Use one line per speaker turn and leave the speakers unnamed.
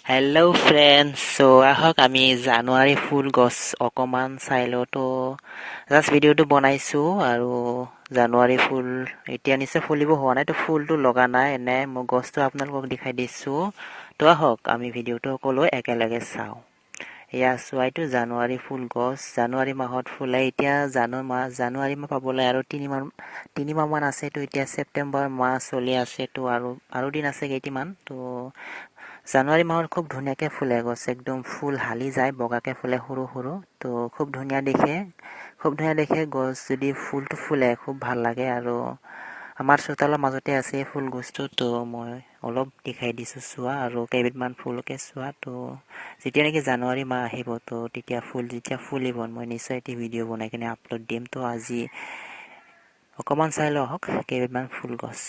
hello' friends আহক আমি জানুৱাৰী ফুল গছ অকণমান চাই লওঁ তো জাষ্ট ভিডিঅ'টো বনাইছোঁ আৰু জানুৱাৰী ফুল এতিয়া নিশ্চয় ফুলিব হোৱা নাই তো ফুলটো লগা নাই এনে মই গছটো আপোনালোকক দেখাই দিছোঁ তো আহক আমি ভিডিঅ'টো সকলো একেলগে চাওঁ এয়া চোৱা এইটো জানুৱাৰী ফুল গছ জানুৱাৰী মাহত ফুলে এতিয়া জানুৱাৰী মাহ পাবলৈ আৰু তিনিমাহমান আছে তো এতিয়া ছেপ্টেম্বৰ মাহ চলি আছে তো আৰু দিন আছে কেইটিমান তো জানুৱাৰী মাহত খুব ধুনীয়াকৈ ফুলে গছ একদম ফুল হালি যায় বগাকৈ ফুলে সৰু সৰু তো খুব ধুনীয়া দেখে গছ যদি ফুলটো ফুলে খুব ভাল লাগে আৰু আমাৰ চোতালৰ মাজতে আছে এই ফুল গছটো তো মই অলপ দেখাই দিছোঁ চোৱা আৰু কেইবিধমান ফুলকে চোৱা তো যেতিয়া নেকি জানুৱাৰী মাহ আহিব তো তেতিয়া যেতিয়া ফুলিব মই নিশ্চয় এটি ভিডিঅ' বনাই কিনে আপলোড দিম তো আজি অকণমান চাই লওক কেইবিধমান ফুল গছ